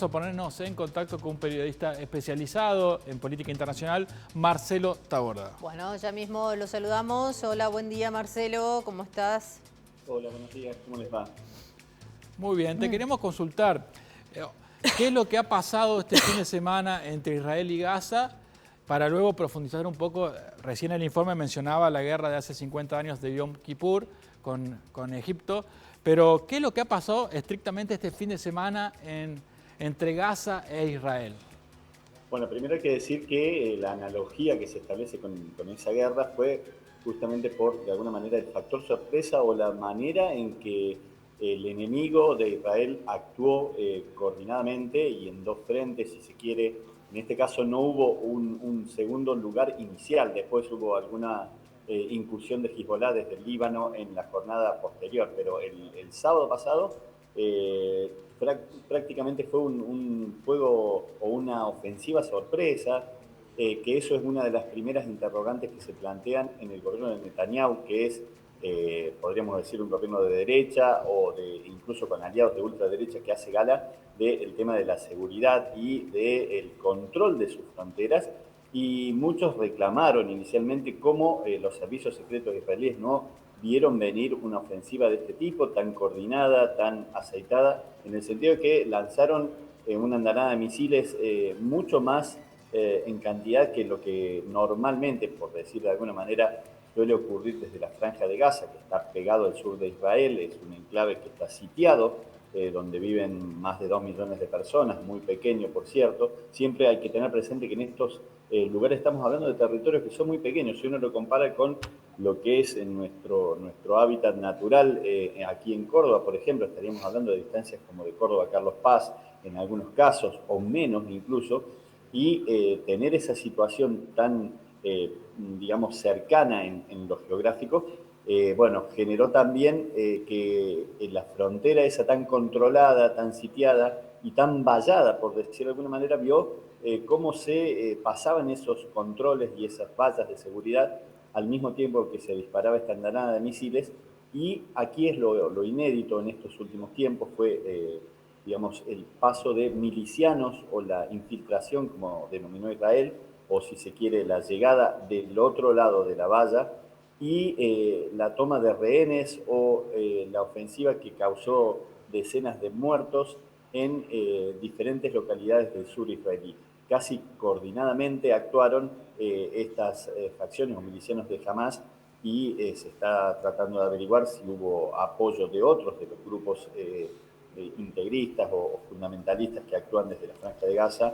A ponernos en contacto con un periodista especializado en política internacional, Marcelo Taborda. Bueno, ya mismo lo saludamos. Hola, buen día Marcelo, ¿cómo estás? Hola, buenos días, ¿cómo les va? Muy bien, te queremos consultar qué es lo que ha pasado este fin de semana entre Israel y Gaza, para luego profundizar un poco. Recién el informe mencionaba la guerra de hace 50 años de Yom Kippur con Egipto, pero ¿qué es lo que ha pasado estrictamente este fin de semana entre Gaza e Israel? Bueno, primero hay que decir que la analogía que se establece con esa guerra fue justamente por, de alguna manera, el factor sorpresa o la manera en que el enemigo de Israel actuó coordinadamente y en dos frentes, si se quiere. En este caso no hubo un segundo lugar inicial, después hubo alguna incursión de Hezbollah desde el Líbano en la jornada posterior, pero el sábado pasado eh, prácticamente fue un juego o una ofensiva sorpresa, que eso es una de las primeras interrogantes que se plantean en el gobierno de Netanyahu, que es, podríamos decir, un gobierno de derecha o incluso con aliados de ultraderecha que hace gala del tema de la seguridad y del control de sus fronteras. Y muchos reclamaron inicialmente cómo los servicios secretos israelíes no vieron venir una ofensiva de este tipo, tan coordinada, tan aceitada, en el sentido de que lanzaron una andanada de misiles mucho más en cantidad que lo que normalmente, por decir de alguna manera, suele ocurrir desde la Franja de Gaza, que está pegado al sur de Israel, es un enclave que está sitiado, donde viven más de 2 millones de personas, muy pequeño por cierto. Siempre hay que tener presente que en estos lugares estamos hablando de territorios que son muy pequeños. Si uno lo compara con lo que es en nuestro hábitat natural, aquí en Córdoba, por ejemplo, estaríamos hablando de distancias como de Córdoba a Carlos Paz, en algunos casos, o menos incluso, y tener esa situación tan, digamos, cercana en lo geográfico, bueno, generó también que la frontera esa tan controlada, tan sitiada y tan vallada, por decirlo de alguna manera, vio cómo se pasaban esos controles y esas vallas de seguridad al mismo tiempo que se disparaba esta andanada de misiles. Y aquí es lo inédito en estos últimos tiempos, fue, digamos, el paso de milicianos o la infiltración, como denominó Israel, o si se quiere, la llegada del otro lado de la valla y la toma de rehenes o la ofensiva que causó decenas de muertos en diferentes localidades del sur israelí. Casi coordinadamente actuaron estas facciones o milicianos de Hamas, y se está tratando de averiguar si hubo apoyo de otros, de los grupos integristas o fundamentalistas que actúan desde la Franja de Gaza,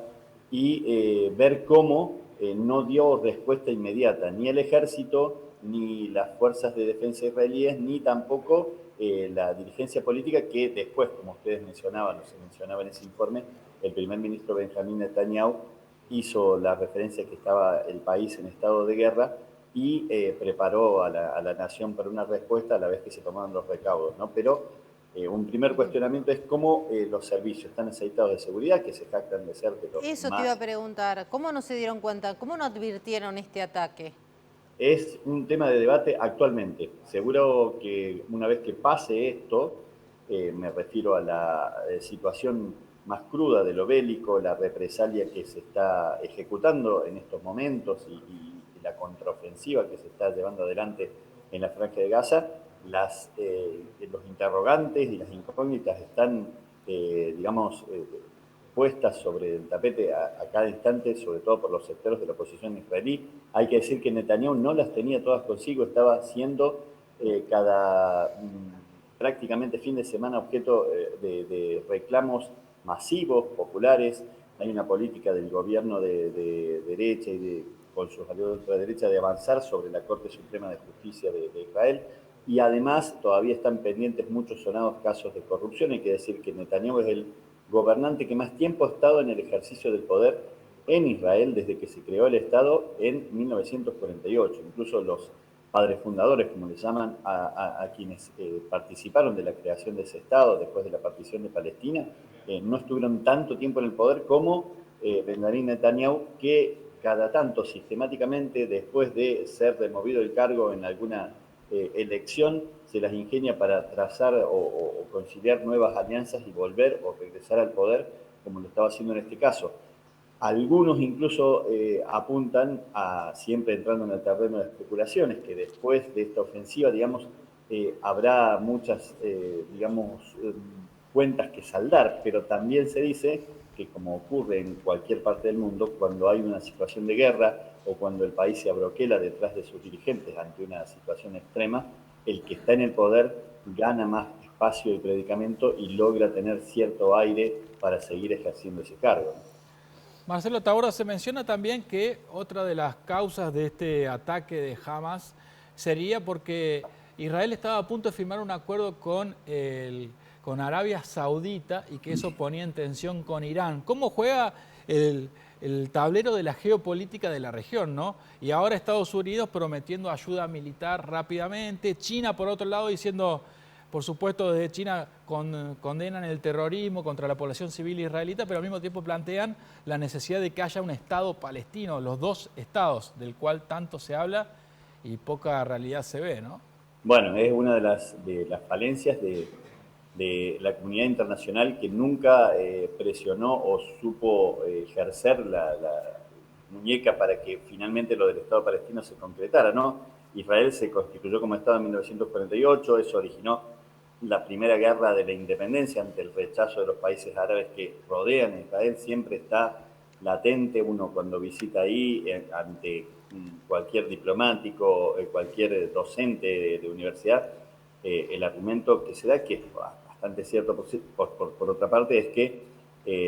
y ver cómo no dio respuesta inmediata ni el ejército, ni las fuerzas de defensa israelíes, ni tampoco la dirigencia política, que después, como ustedes mencionaban, o se mencionaba en ese informe, el primer ministro Benjamín Netanyahu hizo la referencia que estaba el país en estado de guerra y preparó a la nación para una respuesta a la vez que se tomaron los recaudos, ¿no? Pero un primer cuestionamiento es cómo los servicios tan aceitados de seguridad, que se jactan de ser de los Eso te iba a más... preguntar, ¿cómo no se dieron cuenta? ¿Cómo no advirtieron este ataque? Es un tema de debate actualmente. Seguro que una vez que pase esto, me refiero a la situación más cruda de lo bélico, la represalia que se está ejecutando en estos momentos y la contraofensiva que se está llevando adelante en la Franja de Gaza, los interrogantes y las incógnitas están, digamos, puestas sobre el tapete a cada instante, sobre todo por los sectores de la oposición israelí. Hay que decir que Netanyahu no las tenía todas consigo, estaba siendo cada prácticamente fin de semana objeto de reclamos masivos, populares. Hay una política del gobierno de derecha y con sus aliados de ultraderecha de avanzar sobre la Corte Suprema de Justicia de Israel. Y además todavía están pendientes muchos sonados casos de corrupción. Hay que decir que Netanyahu es el gobernante que más tiempo ha estado en el ejercicio del poder en Israel desde que se creó el Estado en 1948. Incluso los padres fundadores, como les llaman a quienes participaron de la creación de ese Estado después de la partición de Palestina, no estuvieron tanto tiempo en el poder como Benjamin Netanyahu, que cada tanto sistemáticamente, después de ser removido del cargo en alguna elección, se las ingenia para trazar o conciliar nuevas alianzas y volver o regresar al poder como lo estaba haciendo en este caso. Algunos incluso apuntan a, siempre entrando en el terreno de especulaciones, que después de esta ofensiva, digamos, habrá muchas, cuentas que saldar, pero también se dice que, como ocurre en cualquier parte del mundo, cuando hay una situación de guerra o cuando el país se abroquela detrás de sus dirigentes ante una situación extrema, el que está en el poder gana más espacio de predicamento y logra tener cierto aire para seguir ejerciendo ese cargo. Marcelo Taborda, se menciona también que otra de las causas de este ataque de Hamas sería porque Israel estaba a punto de firmar un acuerdo con Arabia Saudita y que eso ponía en tensión con Irán. ¿Cómo juega el tablero de la geopolítica de la región, ¿no? Y ahora Estados Unidos prometiendo ayuda militar rápidamente, China por otro lado diciendo... Por supuesto, desde China condenan el terrorismo contra la población civil israelita, pero al mismo tiempo plantean la necesidad de que haya un Estado palestino, los dos estados del cual tanto se habla y poca realidad se ve, ¿no? Bueno, es una de las falencias de la comunidad internacional que nunca presionó o supo ejercer la muñeca para que finalmente lo del Estado palestino se concretara, ¿no? Israel se constituyó como Estado en 1948, eso originó la primera guerra de la independencia ante el rechazo de los países árabes que rodean a Israel. Siempre está latente uno cuando visita ahí, ante cualquier diplomático, cualquier docente de universidad, el argumento que se da, que es bastante cierto por otra parte, es que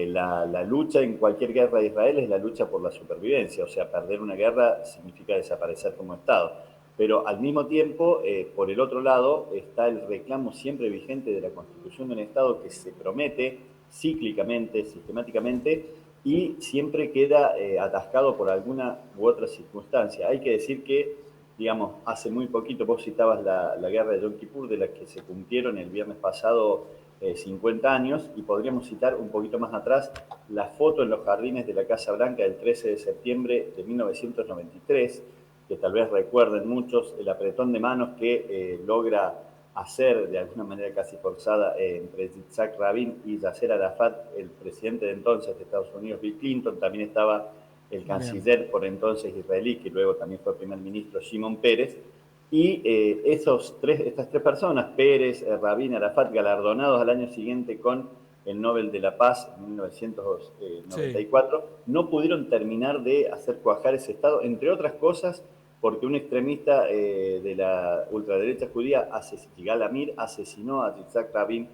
la lucha en cualquier guerra de Israel es la lucha por la supervivencia, o sea, perder una guerra significa desaparecer como Estado. Pero al mismo tiempo, por el otro lado, está el reclamo siempre vigente de la constitución de un Estado que se promete cíclicamente, sistemáticamente, y siempre queda atascado por alguna u otra circunstancia. Hay que decir que, digamos, hace muy poquito vos citabas la guerra de Yom Kippur, de la que se cumplieron el viernes pasado 50 años, y podríamos citar un poquito más atrás la foto en los jardines de la Casa Blanca del 13 de septiembre de 1993, que tal vez recuerden muchos, el apretón de manos que logra hacer de alguna manera casi forzada entre Yitzhak Rabin y Yasser Arafat, el presidente de entonces de Estados Unidos, Bill Clinton. También estaba el canciller por entonces israelí, que luego también fue primer ministro, Shimon Peres. Y estas tres personas, Peres, Rabin, Arafat, galardonados al año siguiente con el Nobel de la Paz en 1994, sí, no pudieron terminar de hacer cuajar ese Estado, entre otras cosas, porque un extremista de la ultraderecha judía, Yigal Amir, asesinó a Yitzhak Rabin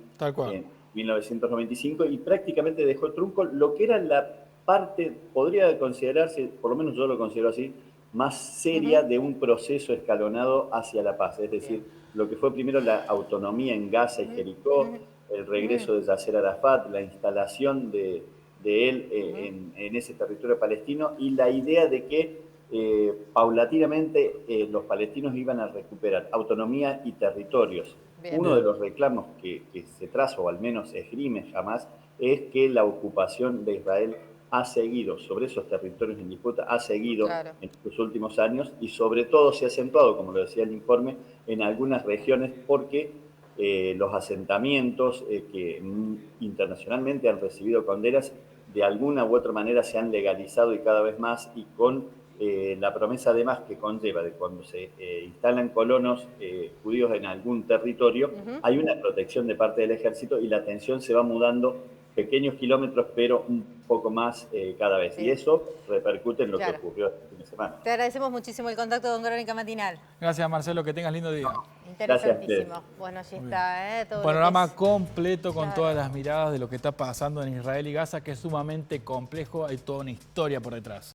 en 1995 y prácticamente dejó trunco lo que era la parte, podría considerarse, por lo menos yo lo considero así, más seria de un proceso escalonado hacia la paz. Es decir, lo que fue primero la autonomía en Gaza y Jericó, el regreso de Yasser Arafat, la instalación de él en ese territorio palestino y la idea de que paulatinamente los palestinos iban a recuperar autonomía y territorios. Uno de los reclamos que se traza, o al menos esgrime Hamas, es que la ocupación de Israel ha seguido sobre esos territorios en disputa, ha seguido en los últimos años y sobre todo se ha acentuado, como lo decía el informe, en algunas regiones porque los asentamientos que internacionalmente han recibido condenas de alguna u otra manera se han legalizado y cada vez más, y con la promesa además que conlleva de cuando se instalan colonos judíos en algún territorio, hay una protección de parte del ejército y la atención se va mudando pequeños kilómetros, pero un poco más cada vez. Sí. Y eso repercute en lo que ocurrió este fin de semana. Te agradecemos muchísimo el contacto con Crónica Matinal. Gracias, Marcelo, que tengas lindo día. Interesantísimo. Bueno, allí está. Todo panorama completo con todas las miradas de lo que está pasando en Israel y Gaza, que es sumamente complejo. Hay toda una historia por detrás.